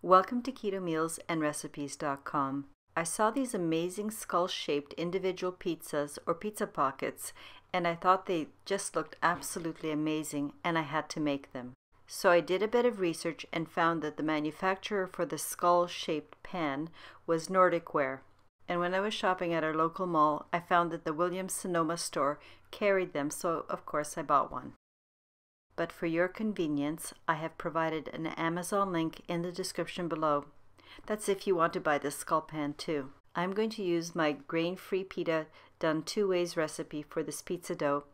Welcome to KetoMealsAndRecipes.com. I saw these amazing skull-shaped individual pizzas or pizza pockets, and I thought they just looked absolutely amazing, and I had to make them. So I did a bit of research and found that the manufacturer for the skull-shaped pan was Nordicware. And when I was shopping at our local mall, I found that the Williams-Sonoma store carried them, so of course I bought one. But for your convenience, I have provided an Amazon link in the description below. That's if you want to buy this skull pan too. I'm going to use my grain-free pita done 2 ways recipe for this pizza dough,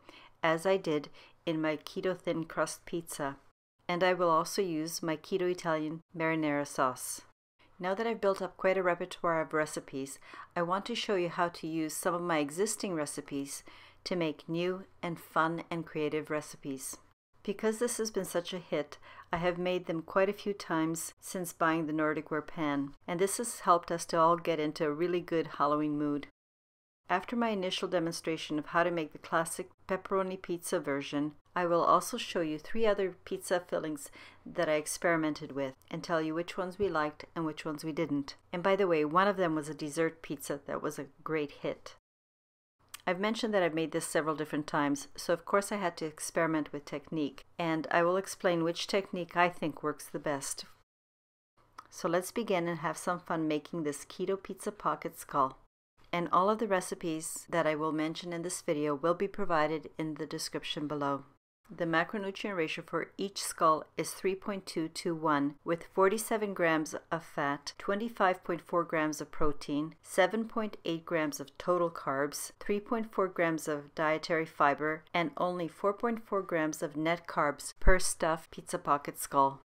as I did in my keto thin crust pizza. And I will also use my keto Italian marinara sauce. Now that I've built up quite a repertoire of recipes, I want to show you how to use some of my existing recipes to make new and fun and creative recipes. Because this has been such a hit, I have made them quite a few times since buying the Nordicware pan, and this has helped us to all get into a really good Halloween mood. After my initial demonstration of how to make the classic pepperoni pizza version, I will also show you 3 other pizza fillings that I experimented with and tell you which ones we liked and which ones we didn't. And by the way, one of them was a dessert pizza that was a great hit. I've mentioned that I've made this several different times, so of course I had to experiment with technique, and I will explain which technique I think works the best. So let's begin and have some fun making this Keto Pizza Pocket Skull. And all of the recipes that I will mention in this video will be provided in the description below. The macronutrient ratio for each skull is 3.2 to 1, with 47 grams of fat, 25.4 grams of protein, 7.8 grams of total carbs, 3.4 grams of dietary fiber, and only 4.4 grams of net carbs per stuffed pizza pocket skull.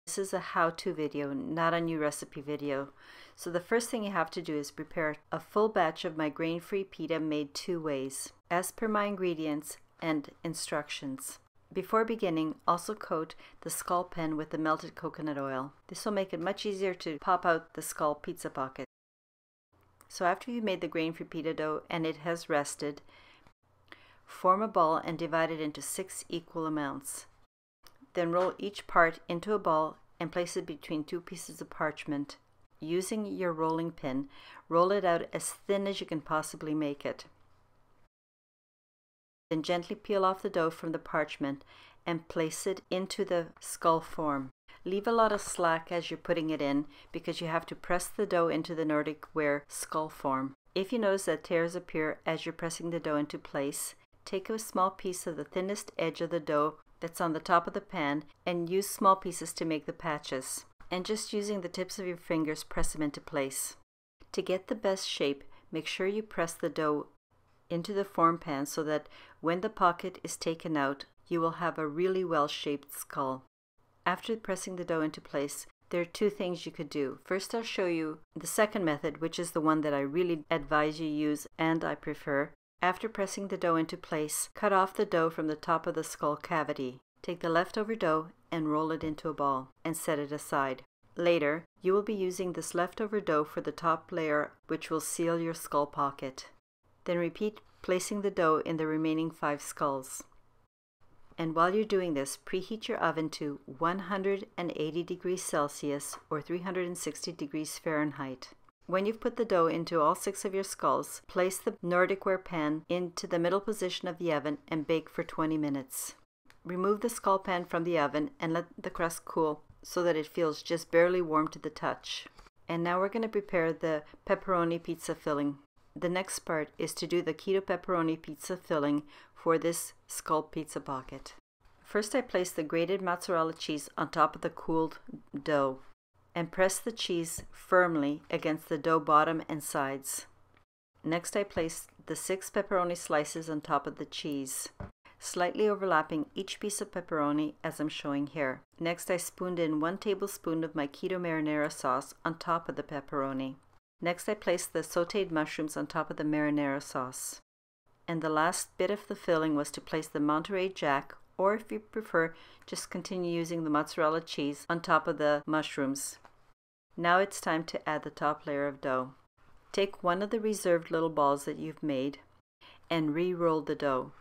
This is a how-to video, not a new recipe video. So the first thing you have to do is prepare a full batch of my grain-free pita made 2 ways, as per my ingredients and instructions. Before beginning, also coat the skull pan with the melted coconut oil. This will make it much easier to pop out the skull pizza pocket. So after you've made the grain-free pita dough and it has rested, form a ball and divide it into 6 equal amounts. Then roll each part into a ball and place it between 2 pieces of parchment. Using your rolling pin, roll it out as thin as you can possibly make it. Then gently peel off the dough from the parchment and place it into the skull form. Leave a lot of slack as you're putting it in because you have to press the dough into the Nordicware skull form. If you notice that tears appear as you're pressing the dough into place, take a small piece of the thinnest edge of the dough that's on the top of the pan and use small pieces to make the patches. And just using the tips of your fingers, press them into place. To get the best shape, make sure you press the dough into the form pan so that when the pocket is taken out, you will have a really well-shaped skull. After pressing the dough into place, there are 2 things you could do. First, I'll show you the second method, which is the one that I really advise you use and I prefer. After pressing the dough into place, cut off the dough from the top of the skull cavity. Take the leftover dough and roll it into a ball and set it aside. Later, you will be using this leftover dough for the top layer, which will seal your skull pocket. Then repeat placing the dough in the remaining 5 skulls. And while you're doing this, preheat your oven to 180 degrees Celsius or 360 degrees Fahrenheit. When you've put the dough into all 6 of your skulls, place the Nordicware pan into the middle position of the oven and bake for 20 minutes. Remove the skull pan from the oven and let the crust cool so that it feels just barely warm to the touch. And now we're going to prepare the pepperoni pizza filling. The next part is to do the keto pepperoni pizza filling for this skull pizza pocket. First, I place the grated mozzarella cheese on top of the cooled dough and press the cheese firmly against the dough bottom and sides. Next, I place the 6 pepperoni slices on top of the cheese, slightly overlapping each piece of pepperoni as I'm showing here. Next, I spooned in 1 tablespoon of my keto marinara sauce on top of the pepperoni. Next, I place the sautéed mushrooms on top of the marinara sauce. And the last bit of the filling was to place the Monterey Jack, or if you prefer, just continue using the mozzarella cheese on top of the mushrooms. Now it's time to add the top layer of dough. Take one of the reserved little balls that you've made and re-roll the dough.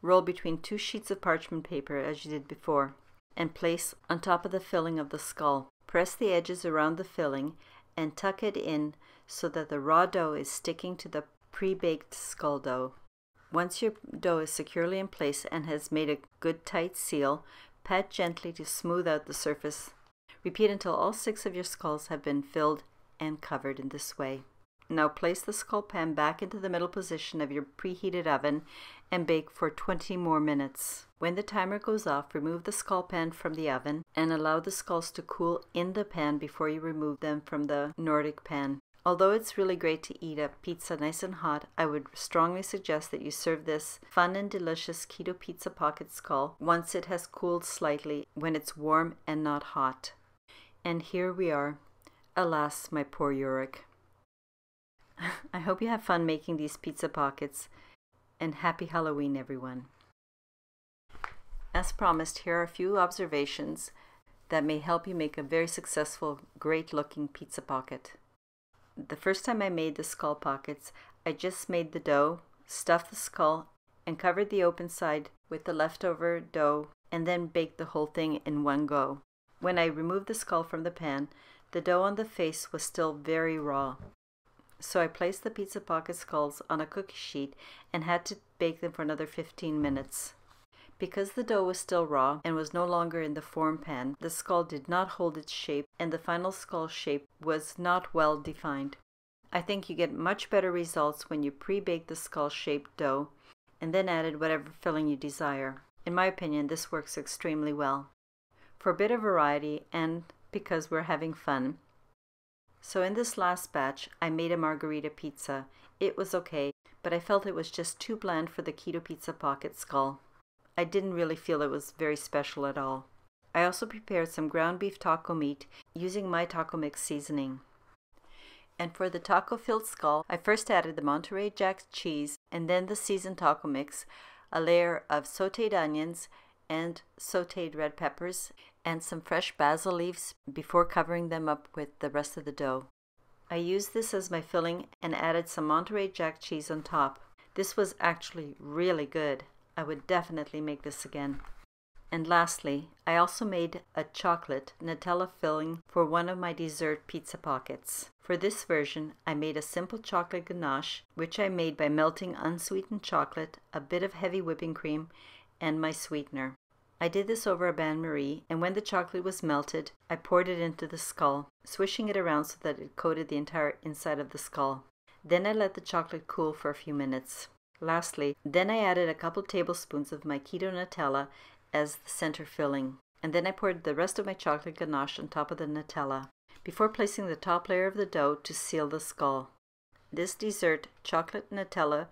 Roll between 2 sheets of parchment paper as you did before, and place on top of the filling of the skull. Press the edges around the filling and tuck it in so that the raw dough is sticking to the pre-baked skull dough. Once your dough is securely in place and has made a good tight seal, pat gently to smooth out the surface. Repeat until all 6 of your skulls have been filled and covered in this way. Now place the skull pan back into the middle position of your preheated oven and bake for 20 more minutes. When the timer goes off, remove the skull pan from the oven and allow the skulls to cool in the pan before you remove them from the Nordic pan. Although it's really great to eat a pizza nice and hot, I would strongly suggest that you serve this fun and delicious Keto Pizza Pocket Skull once it has cooled slightly, when it's warm and not hot. And here we are. Alas, my poor Ulrich. I hope you have fun making these pizza pockets, and happy Halloween, everyone. As promised, here are a few observations that may help you make a very successful, great-looking pizza pocket. The first time I made the skull pockets, I just made the dough, stuffed the skull, and covered the open side with the leftover dough, and then baked the whole thing in one go. When I removed the skull from the pan, the dough on the face was still very raw. So I placed the pizza pocket skulls on a cookie sheet and had to bake them for another 15 minutes. Because the dough was still raw and was no longer in the form pan, the skull did not hold its shape, and the final skull shape was not well defined. I think you get much better results when you pre-bake the skull-shaped dough and then added whatever filling you desire. In my opinion, this works extremely well. For a bit of variety and because we're having fun. So in this last batch, I made a margarita pizza. It was okay, but I felt it was just too bland for the Keto Pizza Pocket Skull. I didn't really feel it was very special at all. I also prepared some ground beef taco meat using my taco mix seasoning. And for the taco-filled skull, I first added the Monterey Jack cheese and then the seasoned taco mix, a layer of sautéed onions and sautéed red peppers, and some fresh basil leaves before covering them up with the rest of the dough. I used this as my filling and added some Monterey Jack cheese on top. This was actually really good. I would definitely make this again. And lastly, I also made a chocolate Nutella filling for one of my dessert pizza pockets. For this version, I made a simple chocolate ganache, which I made by melting unsweetened chocolate, a bit of heavy whipping cream, and my sweetener. I did this over a bain-marie, and when the chocolate was melted, I poured it into the skull, swishing it around so that it coated the entire inside of the skull. Then I let the chocolate cool for a few minutes. Lastly, then I added a couple tablespoons of my keto Nutella as the center filling, and then I poured the rest of my chocolate ganache on top of the Nutella, before placing the top layer of the dough to seal the skull. This dessert chocolate Nutella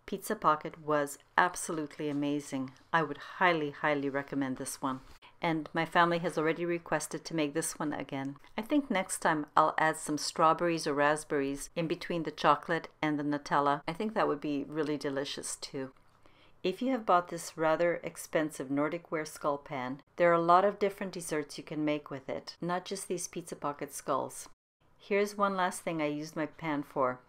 pizza pocket was absolutely amazing. I would highly, highly recommend this one. And my family has already requested to make this one again. I think next time I'll add some strawberries or raspberries in between the chocolate and the Nutella. I think that would be really delicious too. If you have bought this rather expensive Nordicware skull pan, there are a lot of different desserts you can make with it, not just these pizza pocket skulls. Here's one last thing I used my pan for.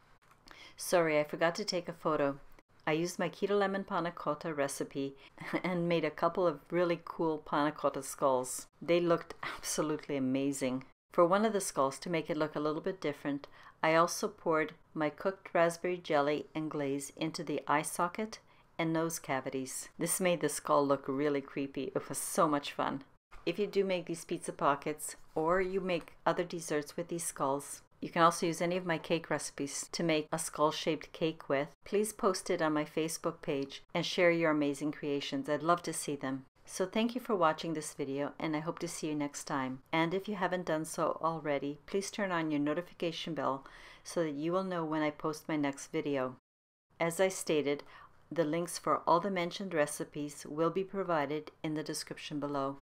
Sorry, I forgot to take a photo. I used my keto lemon panna cotta recipe and made a couple of really cool panna cotta skulls. They looked absolutely amazing. For one of the skulls, to make it look a little bit different, I also poured my cooked raspberry jelly and glaze into the eye socket and nose cavities. This made the skull look really creepy. It was so much fun. If you do make these pizza pockets or you make other desserts with these skulls, you can also use any of my cake recipes to make a skull-shaped cake with. Please post it on my Facebook page and share your amazing creations. I'd love to see them. So thank you for watching this video, and I hope to see you next time. And if you haven't done so already, please turn on your notification bell so that you will know when I post my next video. As I stated, the links for all the mentioned recipes will be provided in the description below.